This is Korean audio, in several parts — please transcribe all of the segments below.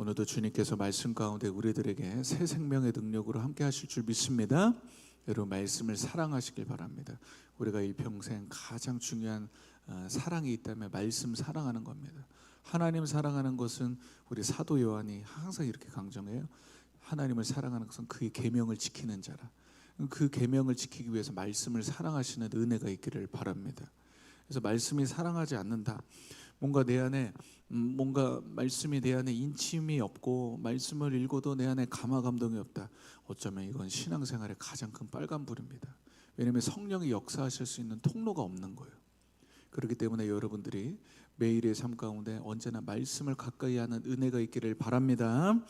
오늘도 주님께서 말씀 가운데 우리들에게 새 생명의 능력으로 함께 하실 줄 믿습니다. 여러분 말씀을 사랑하시길 바랍니다. 우리가 일평생 가장 중요한 사랑이 있다면 말씀 사랑하는 겁니다. 하나님 사랑하는 것은 우리 사도 요한이 항상 이렇게 강조해요. 하나님을 사랑하는 것은 그의 계명을 지키는 자라. 그 계명을 지키기 위해서 말씀을 사랑하시는 은혜가 있기를 바랍니다. 그래서 말씀이 사랑하지 않는다. 뭔가 내 안에 뭔가 말씀이 내 안에 인침이 없고 말씀을 읽어도 내 안에 감화 감동이 없다. 어쩌면 이건 신앙생활의 가장 큰 빨간불입니다. 왜냐하면 성령이 역사하실 수 있는 통로가 없는 거예요. 그렇기 때문에 여러분들이 매일의 삶 가운데 언제나 말씀을 가까이 하는 은혜가 있기를 바랍니다.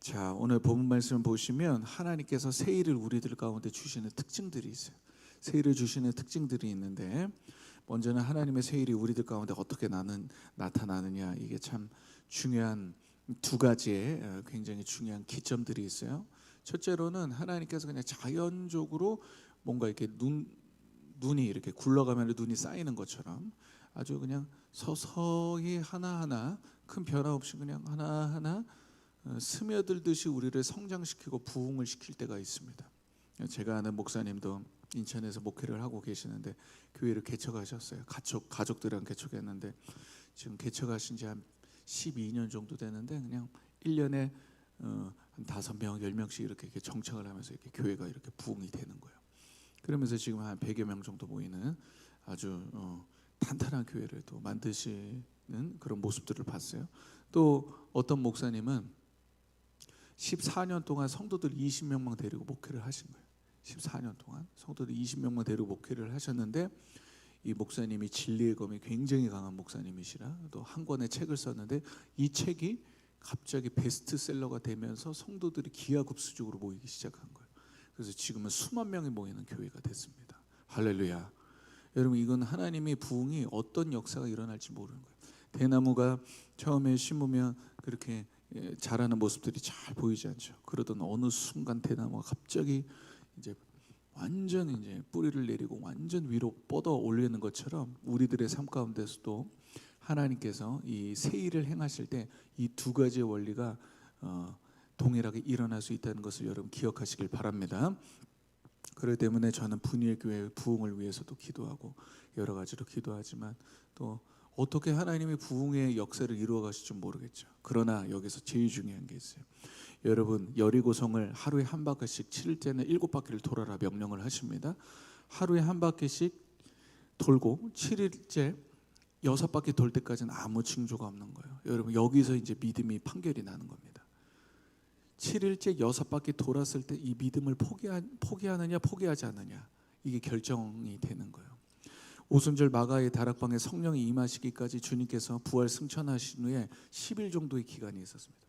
자, 오늘 본문 말씀 보시면 하나님께서 새 일을 우리들 가운데 주시는 특징들이 있어요. 새 일을 주시는 특징들이 있는데 먼저는 하나님의 새 일이 우리들 가운데 어떻게 나타나느냐, 이게 참 중요한 두 가지의 굉장히 중요한 기점들이 있어요. 첫째로는 하나님께서 그냥 자연적으로 뭔가 이렇게 눈이 이렇게 굴러가면 눈이 쌓이는 것처럼 아주 그냥 서서히 하나하나 큰 변화 없이 그냥 하나하나 스며들듯이 우리를 성장시키고 부흥을 시킬 때가 있습니다. 제가 아는 목사님도 인천에서 목회를 하고 계시는데 교회를 개척하셨어요. 가족들이랑 개척했는데 지금 개척하신 지 한 12년 정도 되는데 그냥 1년에 한 5명, 10명씩 이렇게 정착을 하면서 이렇게 교회가 이렇게 부흥이 되는 거예요. 그러면서 지금 한 100여 명 정도 모이는 아주 탄탄한 교회를 또 만드시는 그런 모습들을 봤어요. 또 어떤 목사님은 14년 동안 성도들 20명만 데리고 목회를 하신 거예요. 14년 동안 성도들 20명만 데리고 목회를 하셨는데 이 목사님이 진리의 검이 굉장히 강한 목사님이시라 또 한 권의 책을 썼는데 이 책이 갑자기 베스트셀러가 되면서 성도들이 기하급수적으로 모이기 시작한 거예요. 그래서 지금은 수만 명이 모이는 교회가 됐습니다. 할렐루야. 여러분 이건 하나님의 부흥이 어떤 역사가 일어날지 모르는 거예요. 대나무가 처음에 심으면 그렇게 자라는 모습들이 잘 보이지 않죠. 그러던 어느 순간 대나무가 갑자기 이제 완전 이제 뿌리를 내리고 완전 위로 뻗어 올리는 것처럼 우리들의 삶 가운데서도 하나님께서 이 새 일을 행하실 때 이 두 가지의 원리가 동일하게 일어날 수 있다는 것을 여러분 기억하시길 바랍니다. 그렇기 때문에 저는 분이엘 교회의 부흥을 위해서도 기도하고 여러 가지로 기도하지만 또 어떻게 하나님이 부흥의 역사를 이루어 가실지 모르겠죠. 그러나 여기서 제일 중요한 게 있어요. 여러분 여리고성을 하루에 한 바퀴씩 7일째는 7바퀴를 돌아라 명령을 하십니다. 하루에 한 바퀴씩 돌고 7일째 6바퀴 돌 때까지는 아무 징조가 없는 거예요. 여러분 여기서 이제 믿음이 판결이 나는 겁니다. 7일째 6바퀴 돌았을 때 이 믿음을 포기하느냐 포기하지 않느냐 이게 결정이 되는 거예요. 오순절 마가의 다락방에 성령이 임하시기까지 주님께서 부활 승천하신 후에 10일 정도의 기간이 있었습니다.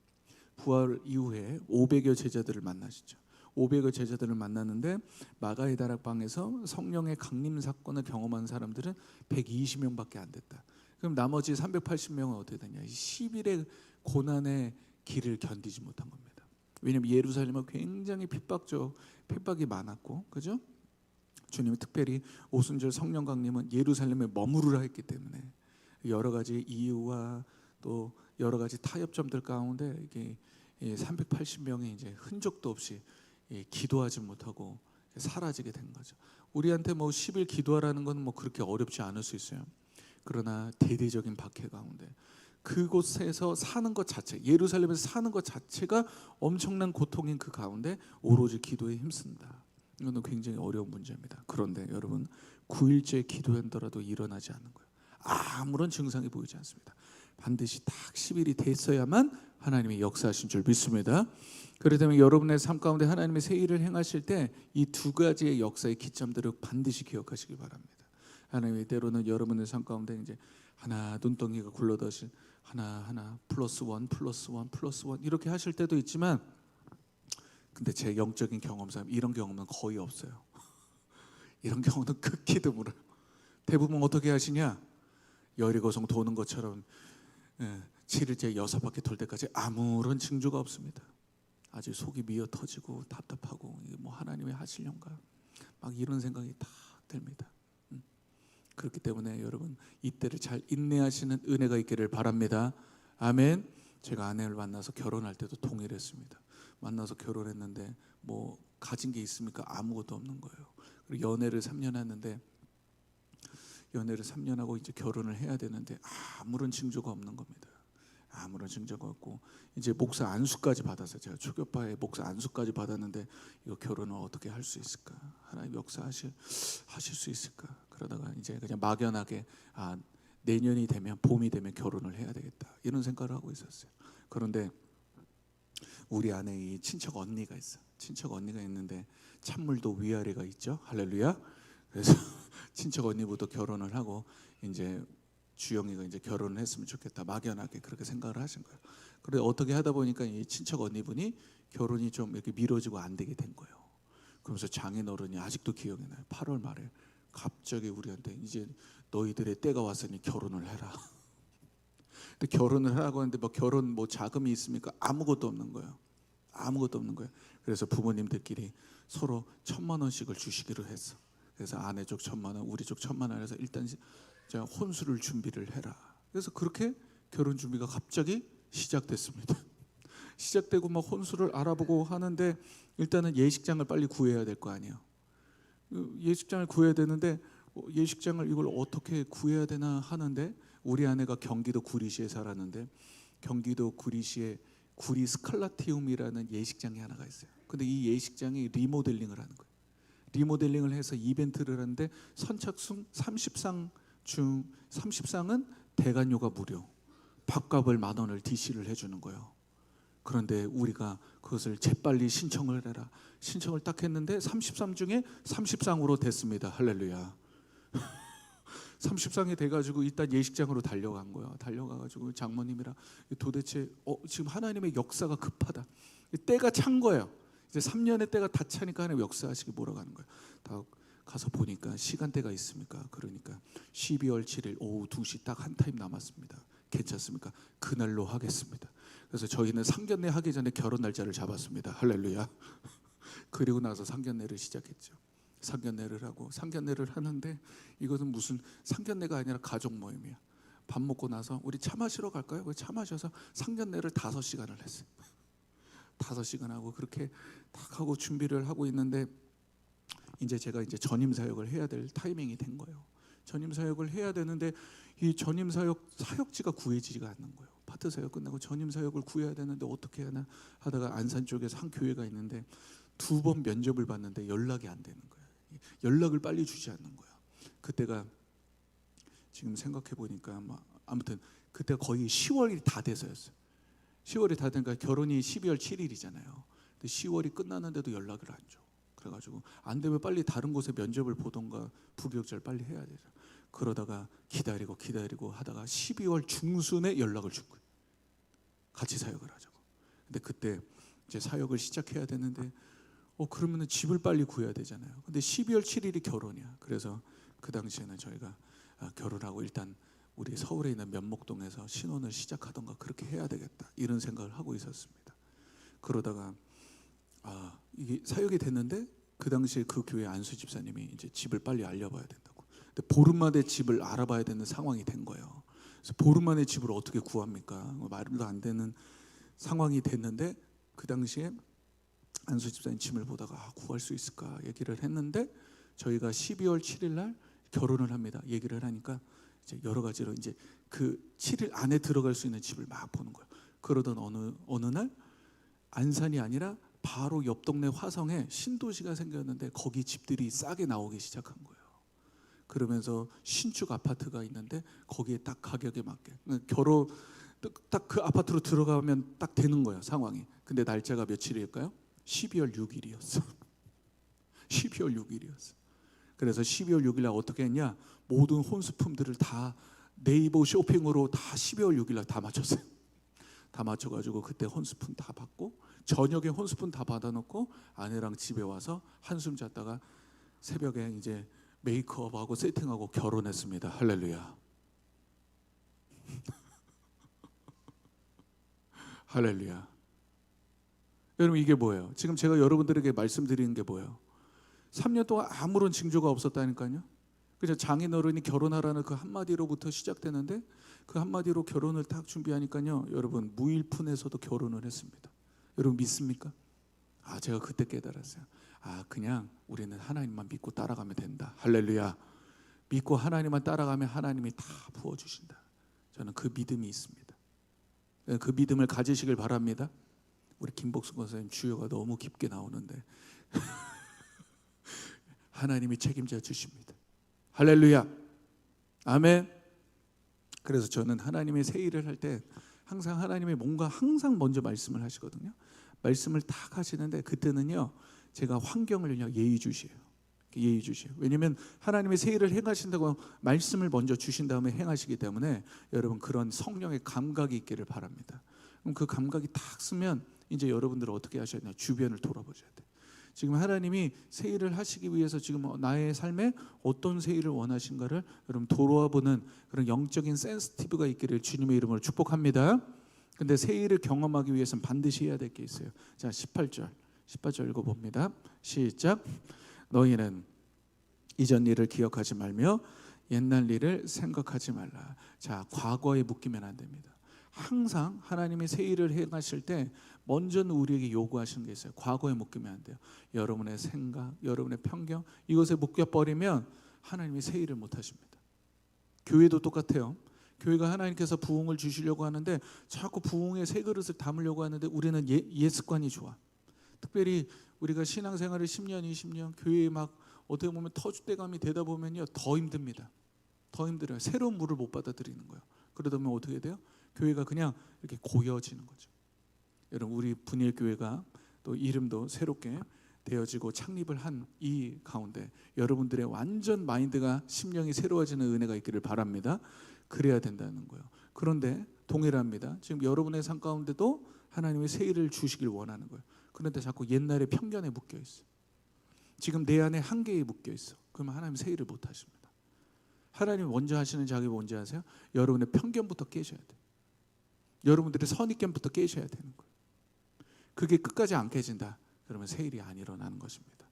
부활 이후에 500여 제자들을 만나시죠. 500여 제자들을 만났는데 마가의 다락방에서 성령의 강림 사건을 경험한 사람들은 120명밖에 안 됐다. 그럼 나머지 380명은 어떻게 되냐? 10일의 고난의 길을 견디지 못한 겁니다. 왜냐하면 예루살렘은 굉장히 핍박이 많았고, 그죠? 주님이 특별히 오순절 성령 강림은 예루살렘에 머무르라 했기 때문에 여러 가지 이유와 또 여러 가지 타협점들 가운데 이게 380명이 이제 흔적도 없이 기도하지 못하고 사라지게 된 거죠. 우리한테 뭐 10일 기도하라는 건 뭐 그렇게 어렵지 않을 수 있어요. 그러나 대대적인 박해 가운데 그곳에서 사는 것 자체, 예루살렘에서 사는 것 자체가 엄청난 고통인 그 가운데 오로지 기도에 힘쓴다. 이건 굉장히 어려운 문제입니다. 그런데 여러분 9일째 기도한더라도 일어나지 않는 거예요. 아무런 증상이 보이지 않습니다. 반드시 딱 10일이 됐어야만 하나님이 역사하신 줄 믿습니다. 그렇기 때문에 여러분의 삶 가운데 하나님의 새 일을 행하실 때 이 두 가지의 역사의 기점들을 반드시 기억하시기 바랍니다. 하나님이 때로는 여러분의 삶 가운데 이제 하나 눈덩이가 굴러다시 하나 플러스 원 이렇게 하실 때도 있지만 근데 제 영적인 경험상 이런 경험은 거의 없어요. 이런 경우는 극히 드물어요. 대부분 어떻게 하시냐? 여리고성 도는 것처럼 7일째 6바퀴 돌 때까지 아무런 징조가 없습니다. 아주 속이 미어 터지고 답답하고 이게 뭐 하나님이 하시려는가 막 이런 생각이 다 듭니다. 그렇기 때문에 여러분 이때를 잘 인내하시는 은혜가 있기를 바랍니다. 아멘. 제가 아내를 만나서 결혼할 때도 동일했습니다. 만나서 결혼했는데 뭐 가진 게 있습니까? 아무것도 없는 거예요. 그리고 연애를 3년 했는데 연애를 3년 하고 이제 결혼을 해야 되는데 아무런 징조가 없는 겁니다. 아무런 징조가 없고 이제 목사 안수까지 받아서 제가 초교파에 목사 안수까지 받았는데 이거 결혼을 어떻게 할 수 있을까? 하나님 역사하실 수 있을까? 그러다가 이제 그냥 막연하게 내년이 되면 봄이 되면 결혼을 해야 되겠다 이런 생각을 하고 있었어요. 그런데 우리 안에 이 친척 언니가 있어. 친척 언니가 있는데 찬물도 위아래가 있죠. 할렐루야. 그래서 친척 언니부터 결혼을 하고 이제 주영이가 이제 결혼을 했으면 좋겠다 막연하게 그렇게 생각을 하신 거예요. 그런데 어떻게 하다 보니까 이 친척 언니분이 결혼이 좀 이렇게 미뤄지고 안 되게 된 거예요. 그러면서 장인어른이 아직도 기억이 나요. 8월 말에 갑자기 우리한테 이제 너희들의 때가 왔으니 결혼을 해라. 근데 결혼을 하라고 하는데 뭐 결혼 뭐 자금이 있습니까? 아무것도 없는 거예요. 아무것도 없는 거예요. 그래서 부모님들끼리 서로 1,000만 원씩을 주시기로 했어. 그래서 아내 쪽 1,000만 원, 우리 쪽 1,000만 원 해서 일단 자, 혼수를 준비를 해라. 그래서 그렇게 결혼 준비가 갑자기 시작됐습니다. 시작되고 막 혼수를 알아보고 하는데 일단은 예식장을 빨리 구해야 될 거 아니에요. 예식장을 구해야 되는데 예식장을 이걸 어떻게 구해야 되나 하는데 우리 아내가 경기도 구리시에 살았는데 경기도 구리시에 구리 스칼라티움이라는 예식장이 하나가 있어요. 근데 이 예식장이 리모델링을 하는 거예요. 리모델링을 해서 이벤트를 하는데 선착순 30상 중 30상은 대관료가 무료, 밥값을 10,000원을 DC를 해주는 거예요. 그런데 우리가 그것을 재빨리 신청을 해라. 신청을 딱 했는데 30상 중에 30상으로 됐습니다. 할렐루야. 30상이 돼가지고 일단 예식장으로 달려간 거야. 달려가가지고 장모님이랑 도대체 지금 하나님의 역사가 급하다. 때가 찬 거예요. 이제 3년의 때가 다 차니까 하나님 역사하시기 몰아가는 거예요. 다 가서 보니까 시간대가 있습니까? 그러니까 12월 7일 오후 2시 딱 한 타임 남았습니다. 괜찮습니까? 그날로 하겠습니다. 그래서 저희는 상견례 하기 전에 결혼 날짜를 잡았습니다. 할렐루야. 그리고 나서 상견례를 시작했죠. 상견례를 하고 상견례를 하는데 이것은 무슨 상견례가 아니라 가족 모임이야. 밥 먹고 나서 우리 차 마시러 갈까요? 차 마셔서 상견례를 5시간을 했어요. 5시간 하고 그렇게 딱 하고 준비를 하고 있는데 이제 제가 이제 전임 사역을 해야 될 타이밍이 된 거예요. 전임 사역을 해야 되는데 이 전임 사역지가 구해지지가 않는 거예요. 파트 사역 끝나고 전임 사역을 구해야 되는데 어떻게 하나 하다가 안산 쪽에서 한 교회가 있는데 2번 면접을 봤는데 연락이 안 되는 거예요. 연락을 빨리 주지 않는 거예요. 그때가 지금 생각해 보니까 아무튼 그때가 거의 10월이 다 돼서였어요. 10월이 다 되니까 결혼이 12월 7일이잖아요. 근데 10월이 끝났는데도 연락을 안 줘. 그래가지고 안 되면 빨리 다른 곳에 면접을 보던가 부교육자를 빨리 해야 되죠. 그러다가 기다리고 하다가 12월 중순에 연락을 준 거예요. 같이 사역을 하자고. 근데 그때 이제 사역을 시작해야 되는데 그러면은 집을 빨리 구해야 되잖아요. 근데 12월 7일이 결혼이야. 그래서 그 당시에는 저희가 결혼하고 일단 우리 서울에 있는 면목동에서 신혼을 시작하던가 그렇게 해야 되겠다 이런 생각을 하고 있었습니다. 그러다가 이게 사역이 됐는데 그 당시에 그 교회 안수 집사님이 이제 집을 빨리 알려봐야 된다고. 근데 보름 만에 집을 알아봐야 되는 상황이 된 거예요. 그래서 보름 만에 집을 어떻게 구합니까? 말도 안 되는 상황이 됐는데 그 당시에 안수 집사님 짐을 보다가 구할 수 있을까 얘기를 했는데 저희가 12월 7일 날 결혼을 합니다. 얘기를 하니까 이제 여러 가지로 이제 그 7일 안에 들어갈 수 있는 집을 막 보는 거예요. 그러던 어느 날 안산이 아니라 바로 옆 동네 화성에 신도시가 생겼는데 거기 집들이 싸게 나오기 시작한 거예요. 그러면서 신축 아파트가 있는데 거기에 딱 가격에 맞게 결혼 딱 그 아파트로 들어가면 딱 되는 거예요 상황이. 근데 날짜가 며칠일까요? 12월 6일이었어. 12월 6일이었어. 그래서 12월 6일 날 어떻게 했냐? 모든 혼수품들을 다 네이버 쇼핑으로 다 12월 6일 날 다 맞췄어요. 다 맞춰가지고 그때 혼수품 다 받고 저녁에 혼수품 다 받아놓고 아내랑 집에 와서 한숨 잤다가 새벽에 이제 메이크업하고 세팅하고 결혼했습니다. 할렐루야. 할렐루야. 여러분 이게 뭐예요? 지금 제가 여러분들에게 말씀드리는 게 뭐예요? 3년 동안 아무런 징조가 없었다니까요. 그죠? 장인어른이 결혼하라는 그 한마디로부터 시작되는데 그 한마디로 결혼을 딱 준비하니까요, 여러분 무일푼에서도 결혼을 했습니다. 여러분 믿습니까? 제가 그때 깨달았어요. 그냥 우리는 하나님만 믿고 따라가면 된다. 할렐루야. 믿고 하나님만 따라가면 하나님이 다 부어주신다. 저는 그 믿음이 있습니다. 그 믿음을 가지시길 바랍니다. 우리 김복순 권사님 주여가 너무 깊게 나오는데 하나님이 책임져 주십니다. 할렐루야. 아멘. 그래서 저는 하나님의 새 일을 할 때 항상 하나님의 뭔가 항상 먼저 말씀을 하시거든요. 말씀을 딱 하시는데 그때는요, 제가 환경을 예의주시해요. 예의주시해요. 왜냐하면 하나님의 새 일을 행하신다고 말씀을 먼저 주신 다음에 행하시기 때문에 여러분 그런 성령의 감각이 있기를 바랍니다. 그럼 그 감각이 딱 쓰면 이제 여러분들은 어떻게 하셔야 되냐? 주변을 돌아보셔야 돼요. 지금 하나님이 새 일을 하시기 위해서 지금 나의 삶에 어떤 새 일을 원하신가를 여러분 돌아보는 그런 영적인 센시티브가 있기를 주님의 이름으로 축복합니다. 근데 새 일을 경험하기 위해서는 반드시 해야 될 게 있어요. 자, 18절 읽어봅니다. 시작. 너희는 이전 일을 기억하지 말며 옛날 일을 생각하지 말라. 자, 과거에 묶이면 안 됩니다. 항상 하나님이 새 일을 행하실 때 먼저는 우리에게 요구하시는 게 있어요. 과거에 묶이면 안 돼요. 여러분의 생각, 여러분의 편견, 이것에 묶여버리면 하나님이 새 일을 못 하십니다. 교회도 똑같아요. 교회가 하나님께서 부흥을 주시려고 하는데 자꾸 부흥의 새 그릇을 담으려고 하는데 우리는 옛 습관이 좋아. 특별히 우리가 신앙생활을 10년, 20년 교회에 막 어떻게 보면 터줏대감이 되다 보면요, 더 힘듭니다. 더 힘들어요. 새로운 물을 못 받아들이는 거예요. 그러다 보면 어떻게 돼요? 교회가 그냥 이렇게 고여지는 거죠. 여러분 우리 분일교회가 또 이름도 새롭게 되어지고 창립을 한 이 가운데 여러분들의 완전 마인드가 심령이 새로워지는 은혜가 있기를 바랍니다. 그래야 된다는 거예요. 그런데 동일합니다. 지금 여러분의 삶 가운데도 하나님의 새 일을 주시길 원하는 거예요. 그런데 자꾸 옛날의 편견에 묶여 있어. 지금 내 안에 한계에 묶여 있어. 그러면 하나님 새 일을 못 하십니다. 하나님 먼저 하시는 작업이 뭔지 아세요? 여러분의 편견부터 깨셔야 돼요. 여러분들의 선입견부터 깨셔야 되는 거예요. 그게 끝까지 안 깨진다. 그러면 새 일이 안 일어나는 것입니다.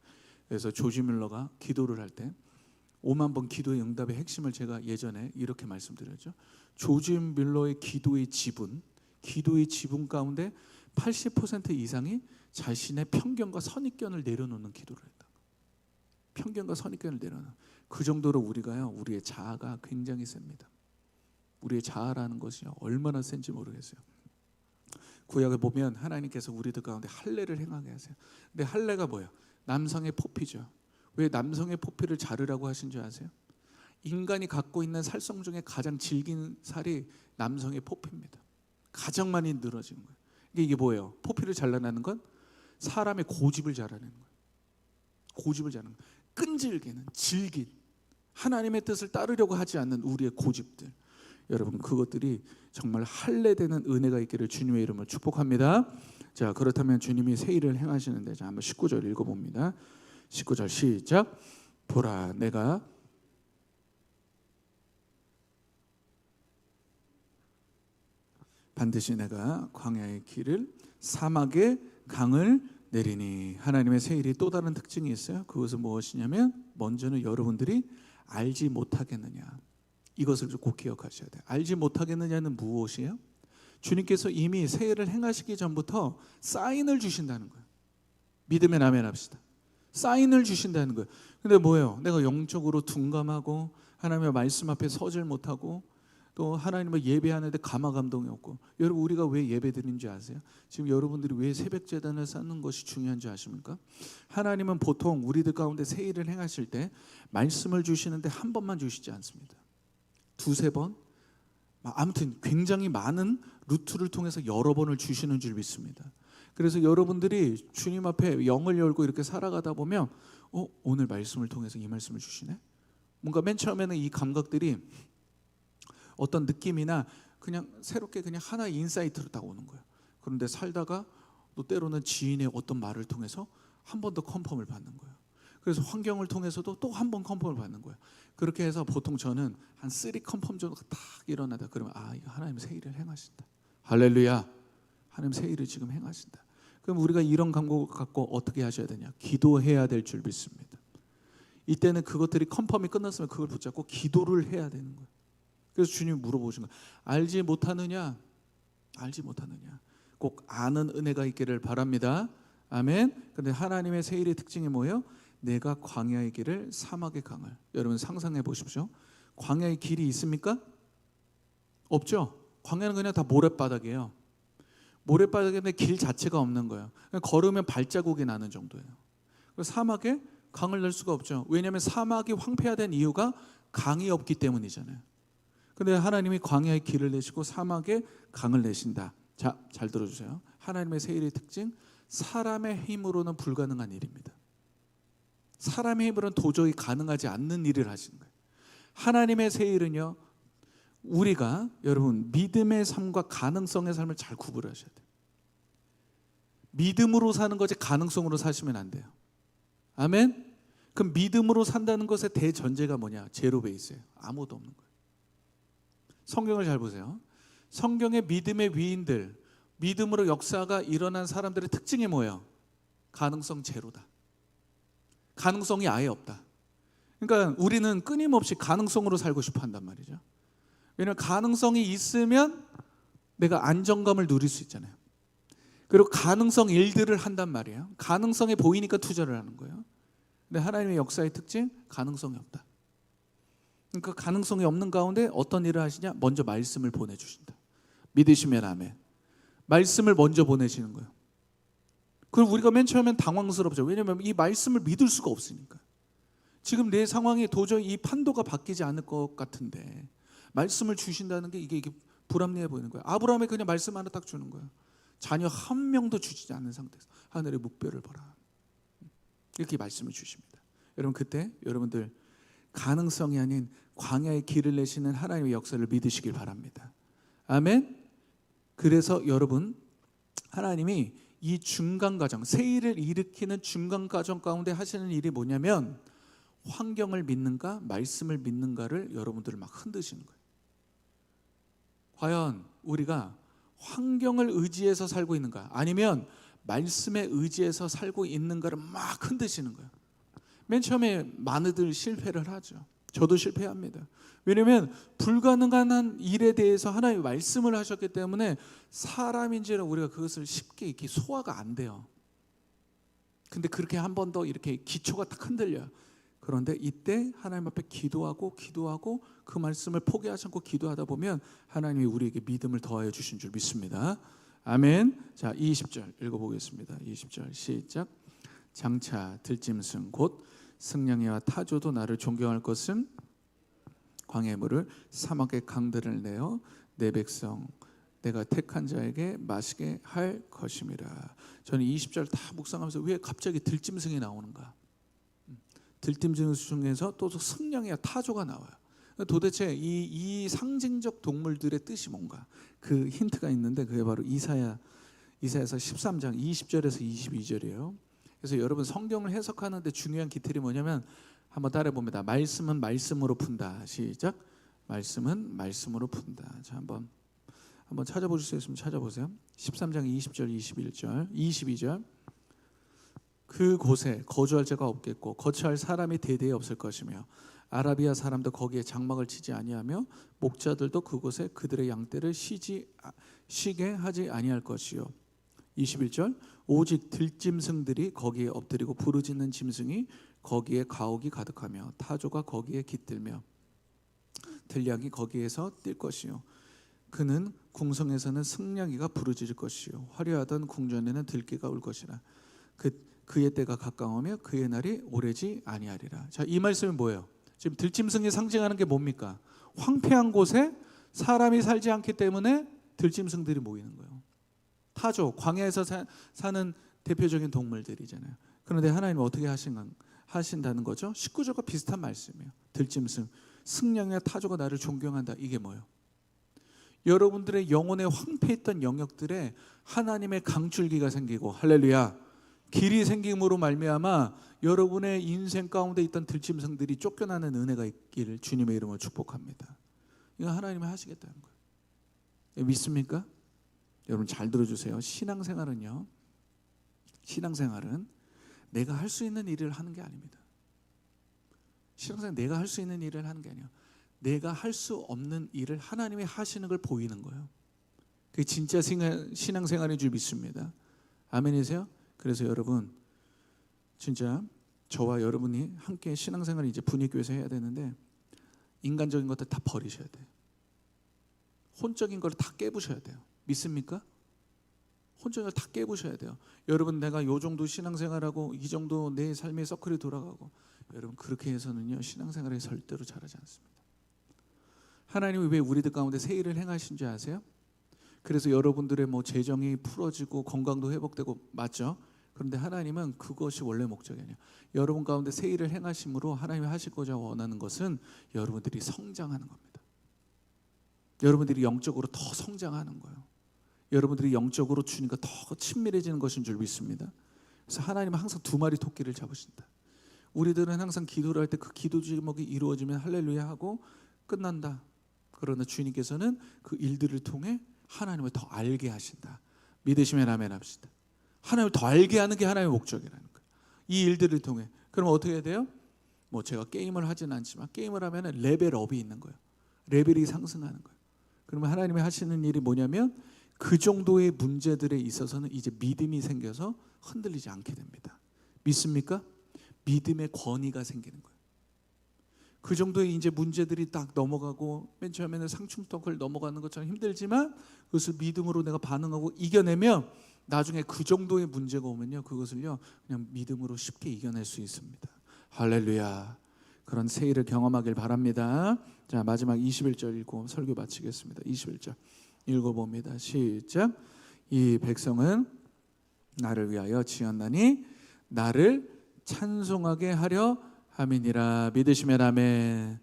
그래서 조지 뮬러가 기도를 할 때 5만 번 기도의 응답의 핵심을 제가 예전에 이렇게 말씀드렸죠. 조지 뮬러의 기도의 지분 가운데 80% 이상이 자신의 편견과 선입견을 내려놓는 기도를 했다. 편견과 선입견을 내려놓는. 그 정도로 우리의 자아가 굉장히 셉니다. 우리의 자아라는 것이 얼마나 센지 모르겠어요. 구약을 보면 하나님께서 우리들 가운데 할례를 행하게 하세요. 근데 할례가 뭐예요? 남성의 포피죠. 왜 남성의 포피를 자르라고 하신 줄 아세요? 인간이 갖고 있는 살성 중에 가장 질긴 살이 남성의 포피입니다. 가장 많이 늘어지는 거예요. 이게 뭐예요? 포피를 잘라내는 건 사람의 고집을 잘라내는 거예요. 고집을 잘라내는 거예요. 끈질기는, 질긴, 하나님의 뜻을 따르려고 하지 않는 우리의 고집들. 여러분 그것들이 정말 할례되는 은혜가 있기를 주님의 이름으로 축복합니다. 자, 그렇다면 주님이 새 일을 행하시는데, 자, 한번 19절 읽어봅니다. 19절 시작. 보라, 내가 반드시 내가 광야의 길을 사막의 강을 내리니. 하나님의 새 일이 또 다른 특징이 있어요. 그것은 무엇이냐면 먼저는 여러분들이 알지 못하겠느냐, 이것을 꼭 기억하셔야 돼요. 알지 못하겠느냐는 무엇이에요? 주님께서 이미 새 일을 행하시기 전부터 사인을 주신다는 거예요. 믿으면 아멘 합시다. 사인을 주신다는 거예요. 근데 뭐예요? 내가 영적으로 둔감하고 하나님의 말씀 앞에 서질 못하고 또 하나님을 예배하는데 감화 감동이 없고. 여러분 우리가 왜 예배 드리는지 아세요? 지금 여러분들이 왜 새벽 제단을 쌓는 것이 중요한지 아십니까? 하나님은 보통 우리들 가운데 새 일을 행하실 때 말씀을 주시는데 한 번만 주시지 않습니다. 두세 번, 아무튼 굉장히 많은 루트를 통해서 여러 번을 주시는 줄 믿습니다. 그래서 여러분들이 주님 앞에 영을 열고 이렇게 살아가다 보면 오늘 말씀을 통해서 이 말씀을 주시네? 뭔가 맨 처음에는 이 감각들이 어떤 느낌이나 그냥 새롭게 그냥 하나의 인사이트로 딱 오는 거예요. 그런데 살다가 또 때로는 지인의 어떤 말을 통해서 한 번 더 컨펌을 받는 거예요. 그래서 환경을 통해서도 또 한 번 컨펌을 받는 거예요. 그렇게 해서 보통 저는 한 3 컨펌 정도가 딱 일어나다 그러면 이거 하나님 새 일을 행하신다. 할렐루야. 하나님 새 일을 지금 행하신다. 그럼 우리가 이런 감각을 갖고 어떻게 하셔야 되냐? 기도해야 될 줄 믿습니다. 이때는 그것들이 컨펌이 끝났으면 그걸 붙잡고 기도를 해야 되는 거예요. 그래서 주님이 물어보신 거예요. 알지 못하느냐? 알지 못하느냐? 꼭 아는 은혜가 있기를 바랍니다. 아멘. 근데 하나님의 세일의 특징이 뭐예요? 내가 광야의 길을 사막의 강을. 여러분 상상해 보십시오. 광야의 길이 있습니까? 없죠. 광야는 그냥 다 모래바닥이에요. 모래바닥인데 길 자체가 없는 거예요. 그냥 걸으면 발자국이 나는 정도예요. 그래서 사막에 강을 낼 수가 없죠. 왜냐하면 사막이 황폐화된 이유가 강이 없기 때문이잖아요. 근데 하나님이 광야의 길을 내시고 사막에 강을 내신다. 자, 잘 들어주세요. 하나님의 세일의 특징, 사람의 힘으로는 불가능한 일입니다. 사람의 힘으로는 도저히 가능하지 않는 일을 하시는 거예요. 하나님의 세일은요, 우리가 여러분 믿음의 삶과 가능성의 삶을 잘 구분하셔야 돼요. 믿음으로 사는 거지 가능성으로 사시면 안 돼요. 아멘. 그럼 믿음으로 산다는 것의 대전제가 뭐냐? 제로 베이스예요. 아무도 없는 거예요. 성경을 잘 보세요. 성경의 믿음의 위인들, 믿음으로 역사가 일어난 사람들의 특징이 뭐예요? 가능성 제로다. 가능성이 아예 없다. 그러니까 우리는 끊임없이 가능성으로 살고 싶어 한단 말이죠. 왜냐하면 가능성이 있으면 내가 안정감을 누릴 수 있잖아요. 그리고 가능성 일들을 한단 말이에요. 가능성이 보이니까 투자를 하는 거예요. 근데 하나님의 역사의 특징, 가능성이 없다. 그러니까 가능성이 없는 가운데 어떤 일을 하시냐? 먼저 말씀을 보내주신다. 믿으시면 아멘. 말씀을 먼저 보내시는 거예요. 그럼 우리가 맨 처음엔 당황스럽죠. 왜냐하면 이 말씀을 믿을 수가 없으니까. 지금 내 상황이 도저히 이 판도가 바뀌지 않을 것 같은데 말씀을 주신다는 게 이게 불합리해 보이는 거예요. 아브라함이 그냥 말씀 하나 딱 주는 거예요. 자녀 한 명도 주시지 않는 상태에서 하늘의 묵별을 봐라. 이렇게 말씀을 주십니다. 여러분 그때 여러분들 가능성이 아닌 광야의 길을 내시는 하나님의 역사를 믿으시길 바랍니다. 아멘. 그래서 여러분 하나님이 이 중간 과정, 세일을 일으키는 중간 과정 가운데 하시는 일이 뭐냐면 환경을 믿는가 말씀을 믿는가를 여러분들을 막 흔드시는 거예요. 과연 우리가 환경을 의지해서 살고 있는가 아니면 말씀에 의지해서 살고 있는가를 막 흔드시는 거예요. 맨 처음에 많이들 실패를 하죠. 저도 실패합니다. 왜냐하면 불가능한 일에 대해서 하나님의 말씀을 하셨기 때문에 사람인지라 우리가 그것을 쉽게 이렇게 소화가 안 돼요. 근데 그렇게 한 번 더 이렇게 기초가 딱 흔들려요. 그런데 이때 하나님 앞에 기도하고 그 말씀을 포기하지 않고 기도하다 보면 하나님이 우리에게 믿음을 더하여 주신 줄 믿습니다. 아멘. 자, 20절 읽어보겠습니다. 20절 시작. 장차 들짐승 곧 승냥이와 타조도 나를 존경할 것은 광야의 물을 사막의 강들을 내어 내 백성 내가 택한 자에게 마시게 할 것임이라. 저는 20절 다 묵상하면서 왜 갑자기 들짐승이 나오는가? 들짐승 중에서 또 승냥이와 타조가 나와요. 도대체 이 상징적 동물들의 뜻이 뭔가? 그 힌트가 있는데 그게 바로 이사야서 13장 20절에서 22절이에요. 그래서 여러분 성경을 해석하는데 중요한 기틀이 뭐냐면 한번 따라해 봅니다. 말씀은 말씀으로 푼다. 시작. 말씀은 말씀으로 푼다. 자, 한번 찾아보실 수 있으면 찾아보세요. 13장 20절, 21절, 22절. 그곳에 거주할 자가 없겠고 거처할 사람이 대대에 없을 것이며 아라비아 사람도 거기에 장막을 치지 아니하며 목자들도 그곳에 그들의 양떼를 쉬게 하지 아니할 것이요. 21절. 오직 들짐승들이 거기에 엎드리고 부르짖는 짐승이 거기에 가옥이 가득하며 타조가 거기에 깃들며 들량이 거기에서 뛸 것이요. 그는 궁성에서는 승냥이가 부르짖을 것이요 화려하던 궁전에는 들깨가 울 것이라. 그의 때가 가까우며 그의 날이 오래지 아니하리라. 자, 이 말씀이 뭐예요? 지금 들짐승이 상징하는 게 뭡니까? 황폐한 곳에 사람이 살지 않기 때문에 들짐승들이 모이는 거예요. 타조, 광야에서 사는 대표적인 동물들이잖아요. 그런데 하나님은 어떻게 하신다는 거죠? 19절과 비슷한 말씀이에요. 들짐승, 승냥이와 타조가 나를 존경한다. 이게 뭐예요? 여러분들의 영혼에 황폐했던 영역들에 하나님의 강줄기가 생기고 할렐루야 길이 생김으로 말미암아 여러분의 인생 가운데 있던 들짐승들이 쫓겨나는 은혜가 있기를 주님의 이름으로 축복합니다. 이거 하나님이 하시겠다는 거예요. 믿습니까? 여러분 잘 들어주세요. 신앙생활은 내가 할 수 있는 일을 하는 게 아닙니다. 신앙생활 내가 할 수 있는 일을 하는 게 아니에요. 내가 할 수 없는 일을 하나님이 하시는 걸 보이는 거예요. 그게 진짜 신앙생활인 줄 믿습니다. 아멘이세요? 그래서 여러분 진짜 저와 여러분이 함께 신앙생활을 이제 분위기교회에서 해야 되는데 인간적인 것들 다 버리셔야 돼요. 혼적인 걸 다 깨부셔야 돼요. 믿습니까? 혼적인 걸 다 깨부셔야 돼요. 여러분 내가 요 정도 신앙생활하고 이 정도 내 삶의 서클이 돌아가고 여러분 그렇게 해서는요 신앙생활에 절대로 잘하지 않습니다. 하나님이 왜 우리들 가운데 새 일을 행하신 줄 아세요? 그래서 여러분들의 뭐 재정이 풀어지고 건강도 회복되고 맞죠? 그런데 하나님은 그것이 원래 목적이 아니에요. 여러분 가운데 새 일을 행하심으로 하나님이 하시고자 원하는 것은 여러분들이 성장하는 겁니다. 여러분들이 영적으로 더 성장하는 거예요. 여러분들이 영적으로 주님과 더 친밀해지는 것인 줄 믿습니다. 그래서 하나님은 항상 두 마리 토끼를 잡으신다. 우리들은 항상 기도를 할 때 그 기도 제목이 이루어지면 할렐루야 하고 끝난다. 그러나 주님께서는 그 일들을 통해 하나님을 더 알게 하신다. 믿으시면 아멘 합시다. 하나님을 더 알게 하는 게 하나님의 목적이라는 거예요. 이 일들을 통해. 그럼 어떻게 해야 돼요? 뭐 제가 게임을 하진 않지만 게임을 하면 레벨업이 있는 거예요. 레벨이 상승하는 거예요. 그러면 하나님이 하시는 일이 뭐냐면 그 정도의 문제들에 있어서는 이제 믿음이 생겨서 흔들리지 않게 됩니다. 믿습니까? 믿음의 권위가 생기는 거예요. 그 정도의 이제 문제들이 딱 넘어가고 맨 처음에는 상충턱을 넘어가는 것처럼 힘들지만 그것을 믿음으로 내가 반응하고 이겨내면 나중에 그 정도의 문제가 오면요 그것을요 그냥 믿음으로 쉽게 이겨낼 수 있습니다. 할렐루야. 그런 새 일을 경험하길 바랍니다. 자 마지막 21절 읽고 설교 마치겠습니다. 21절 읽어봅니다. 시작. 이 백성은 나를 위하여 지었나니 나를 찬송하게 하려 함이니라. 믿으시면 아멘.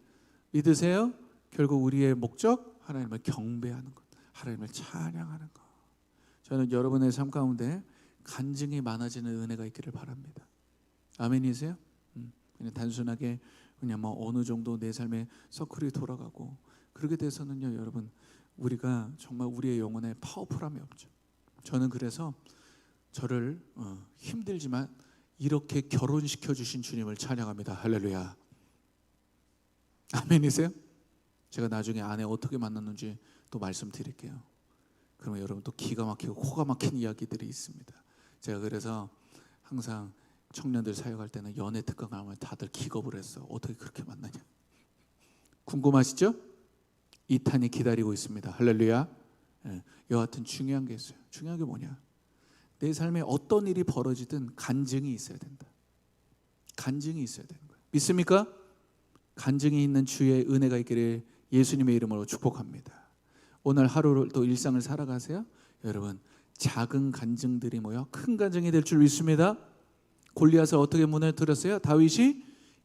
믿으세요? 결국 우리의 목적 하나님을 경배하는 것, 하나님을 찬양하는 것. 저는 여러분의 삶 가운데 간증이 많아지는 은혜가 있기를 바랍니다. 아멘이세요? 그냥 단순하게 그냥 뭐 어느 정도 내 삶의 서클이 돌아가고 그렇게 돼서는요 여러분 우리가 정말 우리의 영혼에 파워풀함이 없죠. 저는 그래서 저를 힘들지만 이렇게 결혼시켜 주신 주님을 찬양합니다. 할렐루야. 아멘이세요? 제가 나중에 아내 어떻게 만났는지 또 말씀드릴게요. 그러면 여러분 또 기가 막히고 코가 막힌 이야기들이 있습니다. 제가 그래서 항상 청년들 사역할 때는 연애 특강 하면 다들 기겁을 했어. 어떻게 그렇게 만나냐. 궁금하시죠? 2탄이 기다리고 있습니다. 할렐루야. 여하튼 중요한 게 있어요. 중요한 게 뭐냐? 내 삶에 어떤 일이 벌어지든 간증이 있어야 된다. 간증이 있어야 되는 거예요. 믿습니까? 간증이 있는 주의 은혜가 있기를 예수님의 이름으로 축복합니다. 오늘 하루를 또 일상을 살아가세요. 여러분 작은 간증들이 모여 큰 간증이 될 줄 믿습니다. 골리앗을 어떻게 무너뜨렸어요? 다윗이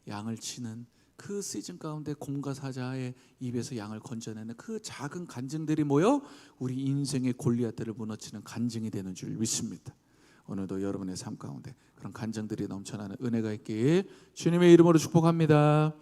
양을 치는 그 시즌 가운데 곰과 사자의 입에서 양을 건져내는 그 작은 간증들이 모여 우리 인생의 골리앗들을 무너뜨리는 간증이 되는 줄 믿습니다. 오늘도 여러분의 삶 가운데 그런 간증들이 넘쳐나는 은혜가 있길 주님의 이름으로 축복합니다.